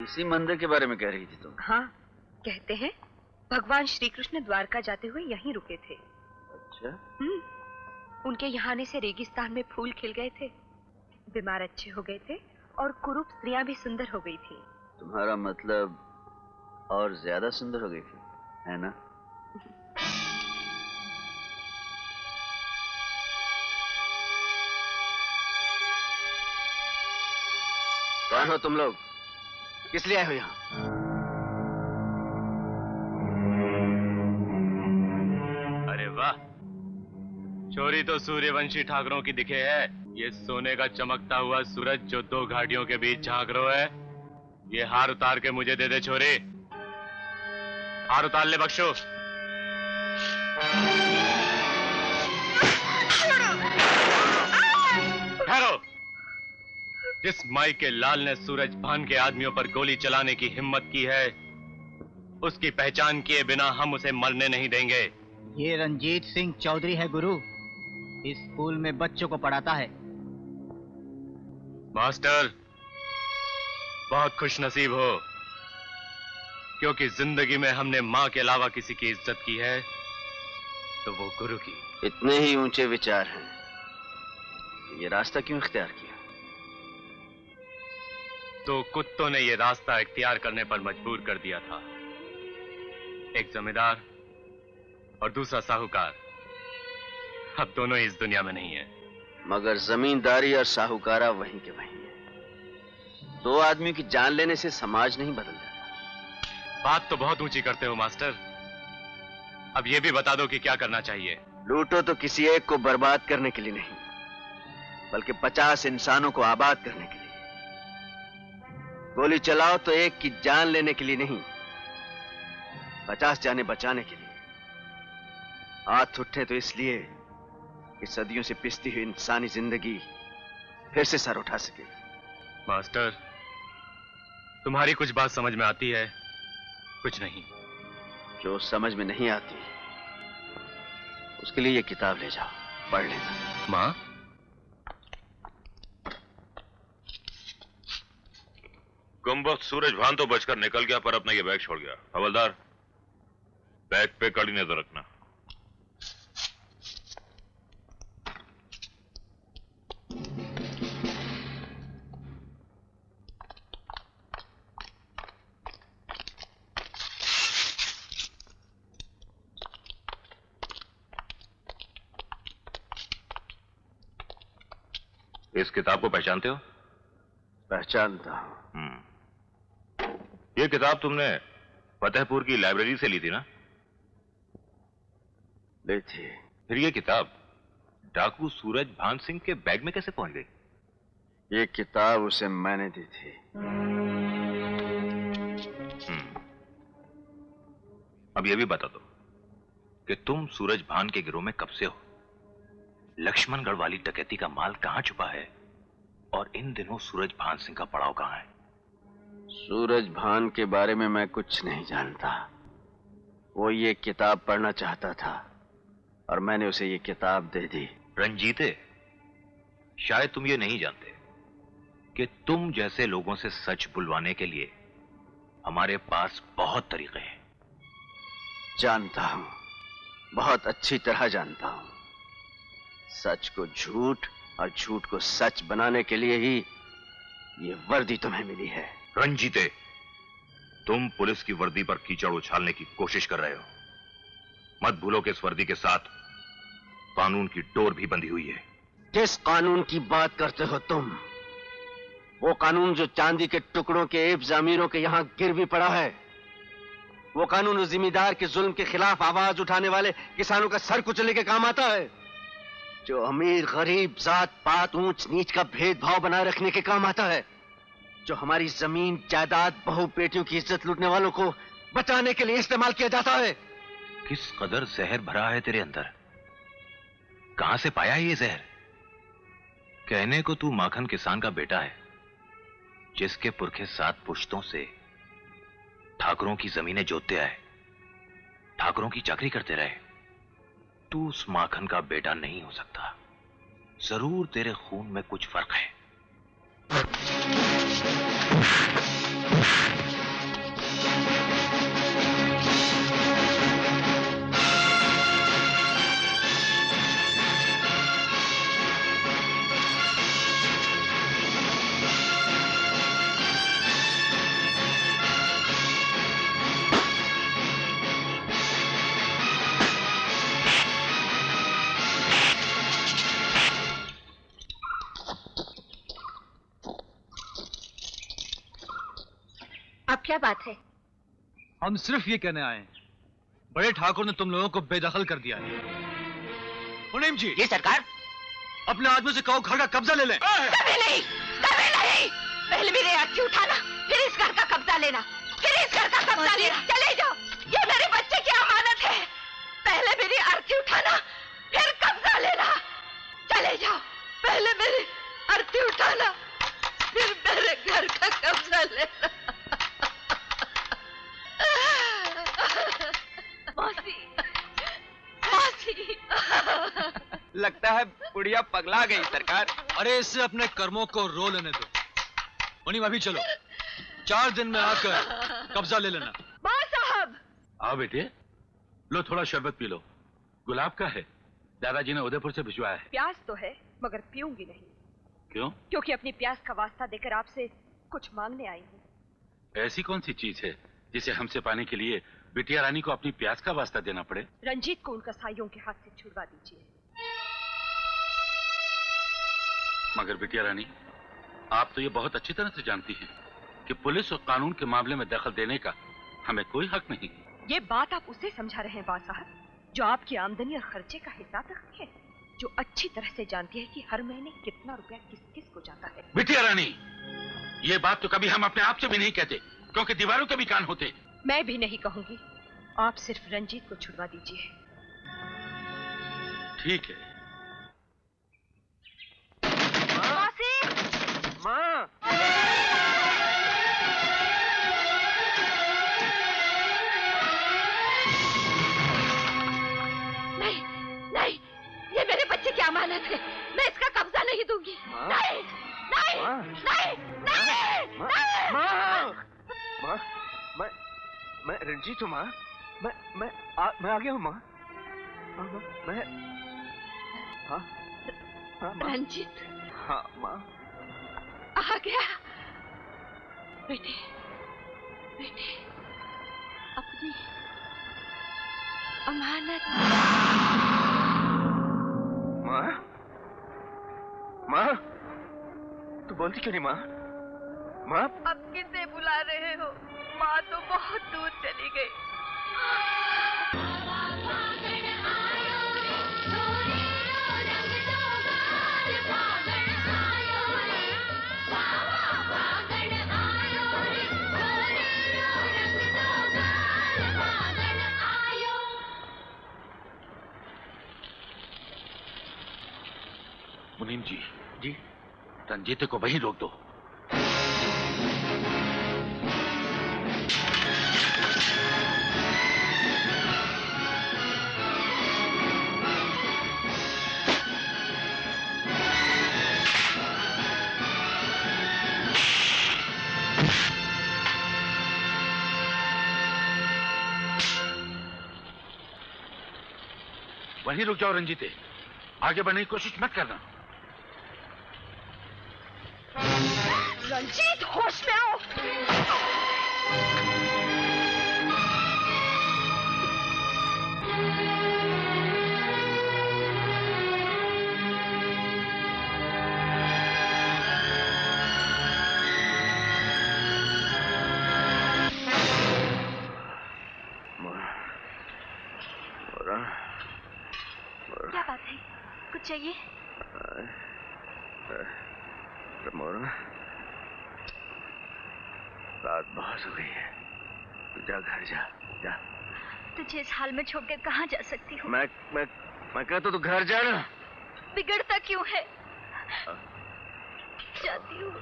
इसी मंदिर के बारे में कह रही थी तुम? हाँ, कहते हैं भगवान श्री कृष्ण द्वारका जाते हुए यहीं रुके थे। अच्छा। उनके यहाँ आने से रेगिस्तान में फूल खिल गए थे, बीमार अच्छे हो गए थे और कुरूप स्त्रियां भी सुंदर हो गई थी। तुम्हारा मतलब और ज्यादा सुंदर हो गई थी, है ना? कौन हो तुम लोग? किस लिए आए हो यहाँ? अरे वाह, चोरी तो सूर्यवंशी ठाकरों की दिखे है। ये सोने का चमकता हुआ सूरज जो दो घाटियों के बीच झांक रहा है, ये हार उतार के मुझे दे दे छोरी। हार उतार ले बख्शो। ठहरो। जिस माई के लाल ने सूरज भान के आदमियों पर गोली चलाने की हिम्मत की है, उसकी पहचान किए बिना हम उसे मरने नहीं देंगे। ये रंजीत सिंह चौधरी है गुरु, इस स्कूल में बच्चों को पढ़ाता है। मास्टर, बहुत खुश नसीब हो, क्योंकि जिंदगी में हमने माँ के अलावा किसी की इज्जत की है तो वो गुरु की। इतने ही ऊंचे विचार हैं, ये रास्ता क्यों इख्तियार किया? तो कुत्तों ने ये रास्ता इख्तियार करने पर मजबूर कर दिया था। एक जमींदार और दूसरा साहूकार, अब दोनों ही इस दुनिया में नहीं है। मगर जमींदारी और साहूकारा वहीं के वहीं है। दो आदमियों की जान लेने से समाज नहीं बदल जाता। बात तो बहुत ऊंची करते हो मास्टर, अब ये भी बता दो कि क्या करना चाहिए। लूटो तो किसी एक को बर्बाद करने के लिए नहीं, बल्कि 50 इंसानों को आबाद करने के लिए। गोली चलाओ तो एक की जान लेने के लिए नहीं, 50 जाने बचाने के लिए। हाथ उठे तो इसलिए कि सदियों से पिसती हुई इंसानी जिंदगी फिर से सर उठा सके। मास्टर, तुम्हारी कुछ बात समझ में आती है, कुछ नहीं। जो समझ में नहीं आती उसके लिए ये किताब ले जाओ, पढ़ लेना। माँ, गुम्बद सूरज भान तो बचकर निकल गया, पर अपना ये बैग छोड़ गया। हवलदार, बैग पे कड़ी नजर रखना। इस किताब को पहचानते हो? पहचानता हूं। ये किताब तुमने फतेहपुर की लाइब्रेरी से ली थी ना? ली थी। फिर ये किताब डाकू सूरज भान सिंह के बैग में कैसे पहुंच गई? ये किताब उसे मैंने दी थी। अब ये भी बता दो कि तुम सूरज भान के गिरोह में कब से हो? लक्ष्मणगढ़ वाली डकैती का माल कहां छुपा है? और इन दिनों सूरज भान सिंह का पड़ाव कहां है? सूरज भान के बारे में मैं कुछ नहीं जानता। वो ये किताब पढ़ना चाहता था और मैंने उसे ये किताब दे दी। रंजीते, शायद तुम ये नहीं जानते कि तुम जैसे लोगों से सच बुलवाने के लिए हमारे पास बहुत तरीके हैं। जानता हूं, बहुत अच्छी तरह जानता हूं। सच को झूठ और झूठ को सच बनाने के लिए ही ये वर्दी तुम्हें मिली है। रंजीते, तुम पुलिस की वर्दी पर कीचड़ उछालने की कोशिश कर रहे हो। मत भूलो कि इस वर्दी के साथ कानून की डोर भी बंधी हुई है। किस कानून की बात करते हो तुम? वो कानून जो चांदी के टुकड़ों के एब जामीरों के यहां गिर भी पड़ा है। वो कानून उस जिम्मेदार के जुल्म के खिलाफ आवाज उठाने वाले किसानों का सर कुचलने के काम आता है। जो अमीर गरीब जात पात ऊंच नीच का भेदभाव बनाए रखने के काम आता है। जो हमारी जमीन जायदाद बहू बेटियों की इज्जत लूटने वालों को बचाने के लिए इस्तेमाल किया जाता है। किस कदर जहर भरा है तेरे अंदर? कहां से पाया है ये जहर? कहने को तू माखन किसान का बेटा है, जिसके पुरखे 7 पुश्तों से ठाकुरों की जमीनें जोतते आए, ठाकुरों की चाकरी करते रहे। तू उस माखन का बेटा नहीं हो सकता। जरूर तेरे खून में कुछ फर्क है। अब क्या बात है? हम सिर्फ ये कहने आए हैं, बड़े ठाकुर ने तुम लोगों को बेदखल कर दिया है। मुनीम जी, ये सरकार, अपने आदमी से कहो घर का कब्जा ले लें। कभी नहीं, कभी नहीं। पहले मेरे अर्थी उठाना, फिर इस घर का कब्जा लेना, फिर इस घर का कब्जा लेना। चले जाओ, ये मेरे बच्चे की अमानत है। पहले मेरी अर्थी उठाना, फिर कब्जा लेना। चले जाओ, पहले मेरी अर्थी उठाना, फिर मेरे घर का कब्जा लेना। मौसी, मौसी। लगता है बुढ़िया पगला गई सरकार। अरे इससे अपने कर्मों को रो लेने दो। मुनीम अभी चलो, 4 दिन में आकर कब्जा ले लेना। बात साहब। आओ बेटे, लो थोड़ा शरबत पी लो। गुलाब का है, दादाजी ने उदयपुर से भिजवाया है। प्यास तो है, मगर पीऊंगी नहीं। क्यों? क्योंकि अपनी प्यास का वास्ता देकर आपसे कुछ मांगने आई हूँ। ऐसी कौन सी चीज है जिसे हमसे पाने के लिए बिटिया रानी को अपनी प्यास का वास्ता देना पड़े? रंजीत को उनका साइयों के हाथ से छुड़वा दीजिए। मगर बिटिया रानी, आप तो ये बहुत अच्छी तरह से जानती हैं कि पुलिस और कानून के मामले में दखल देने का हमें कोई हक नहीं। ये बात आप उसे समझा रहे हैं बा साहब, जो आपकी आमदनी और खर्चे का हिसाब रखती है, जो अच्छी तरह से जानती है कि हर महीने कितना रुपया किस किस को जाता है। बिटिया रानी, ये बात तो कभी हम अपने आप से भी नहीं कहते, क्योंकि दीवारों के भी कान होते। मैं भी नहीं कहूंगी, आप सिर्फ रंजीत को छुड़वा दीजिए। ठीक है। माँ, नहीं, नहीं, ये मेरे बच्चे की अमानत है, मैं इसका कब्जा नहीं दूंगी। नहीं, नहीं, नहीं, नहीं, माँ, मैं रंजीत हूँ माँ। मैं आ गया हूँ माँ। मैं हाँ, माँ। रंजीत हाँ माँ। आ गया। बेटे, बेटे, अपनी अमानत। माँ, माँ, तू बोलती क्यों नहीं माँ? माँ, अब किसे बुला रहे हो? माँ तो बहुत दूर चली गई। मुनीम जी, रंजीत को वहीं रोक दो। वहीं रुक जाओ रंजीते, आगे बढ़ने की कोशिश मत करना। रंजीत, होश में आओ। क्या बात है? कुछ चाहिए? मोरा, रात बहुत हो गई है, तू जा घर जा। तुझे इस हाल में छोड़कर कहाँ जा सकती हूँ? मैं कहता तू घर जा ना। बिगड़ता क्यों है? जाती हूँ।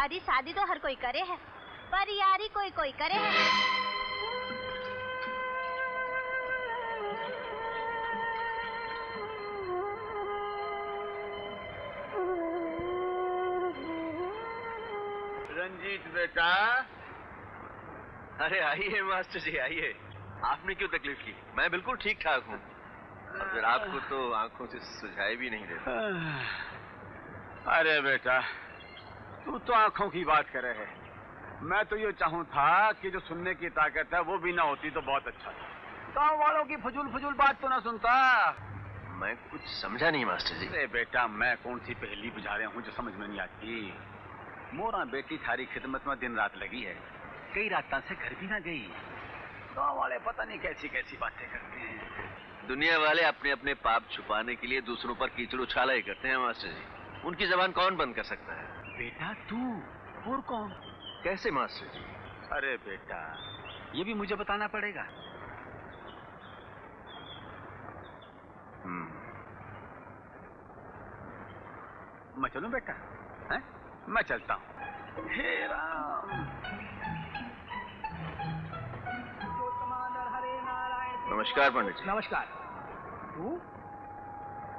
अरे शादी तो हर कोई करे है, पर यारी कोई कोई करे है। रंजीत बेटा, अरे आइए मास्टर जी, आइए। आपने क्यों तकलीफ की? मैं बिल्कुल ठीक ठाक हूँ। अगर आपको तो आंखों से सुझाई भी नहीं देता। अरे बेटा, तू तो आंखों की बात करे है, मैं तो ये चाहूँ था कि जो सुनने की ताकत है वो भी ना होती तो बहुत अच्छा था। गाँव वालों की फजूल बात तो ना सुनता। मैं कुछ समझा नहीं मास्टर जी। अरे बेटा, मैं कौन सी पहेली बुझा रहा हूँ जो समझ में नहीं आती। मोरा बेटी थारी खिदमत में दिन रात लगी है, कई रात से घर भी ना गई। गाँव वाले पता नहीं कैसी कैसी बातें करते हैं। दुनिया वाले अपने अपने पाप छुपाने के लिए दूसरों पर कीचड़ उछाला ही करते हैं मास्टर जी। उनकी जबान कौन बंद कर सकता है? बेटा तू और कौन? कैसे मास्टर जी? अरे बेटा, ये भी मुझे बताना पड़ेगा। मैं चलूं बेटा? हैं? मैं चलता हूँ। हे राम। नमस्कार पंडित जी। नमस्कार।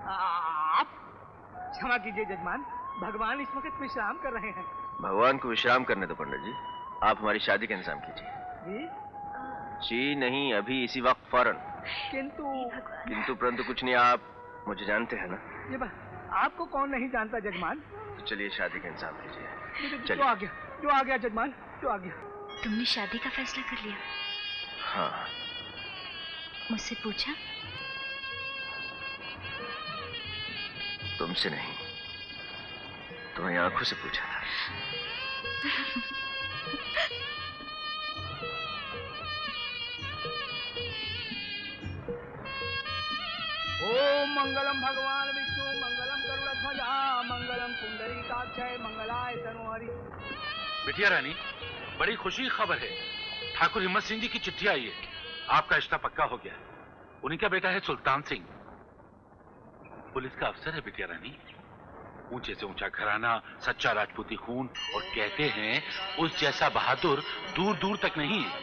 आप क्षमा कीजिए जजमान, भगवान इस वक्त विश्राम कर रहे हैं। भगवान को विश्राम करने दो पंडित जी। आप हमारी शादी का इंतजाम कीजिए। जी? जी नहीं, अभी इसी वक्त फौरन। किंतु परंतु कुछ नहीं। आप मुझे जानते हैं ना? ये आपको कौन नहीं जानता जजमान। तो चलिए शादी का इंतजाम कीजिए। जो आ गया जजमान, जो आ गया। तुमने शादी का फैसला कर लिया? हाँ। मुझसे पूछा? तुमसे नहीं, तुम्हारी आंखों से पूछा था। ओम मंगलम भगवान विष्णु, मंगलम गरुड़ध्वजा, मंगलम पुंडरीकाक्षाय, मंगलाय तनोहरि। बिटिया रानी, बड़ी खुशी की खबर है। ठाकुर हिम्मत सिंह जी की चिट्ठी आई है। आपका रिश्ता पक्का हो गया। उन्हीं का बेटा है सुल्तान सिंह, पुलिस का अफसर है बिटिया रानी। ऊंचे से ऊंचा घराना, सच्चा राजपूती खून, और कहते हैं उस जैसा बहादुर दूर दूर तक नहीं है।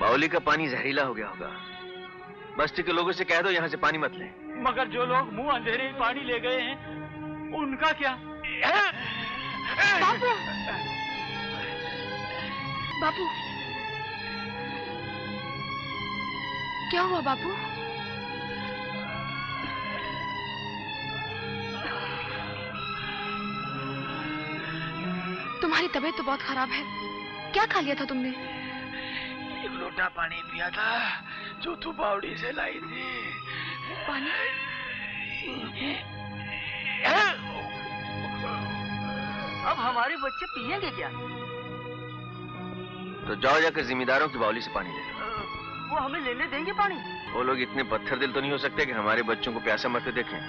बावली का पानी जहरीला हो गया होगा। बस्ती के लोगों से कह दो यहाँ से पानी मत ले। मगर जो लोग मुंह अंधेरे में पानी ले गए हैं, उनका क्या? बापू, बापू, क्या हुआ बापू? तुम्हारी तबीयत तो बहुत खराब है। क्या खा लिया था तुमने? एक लोटा पानी पिया था जो तू बावड़ी से लाई थी। पानी? अब हमारे बच्चे पिएंगे क्या? तो जाओ जाकर जिम्मेदारों की बावली से पानी ले लो। वो हमें लेने देंगे पानी? वो लोग इतने पत्थर दिल तो नहीं हो सकते कि हमारे बच्चों को प्यासा मरते देखें।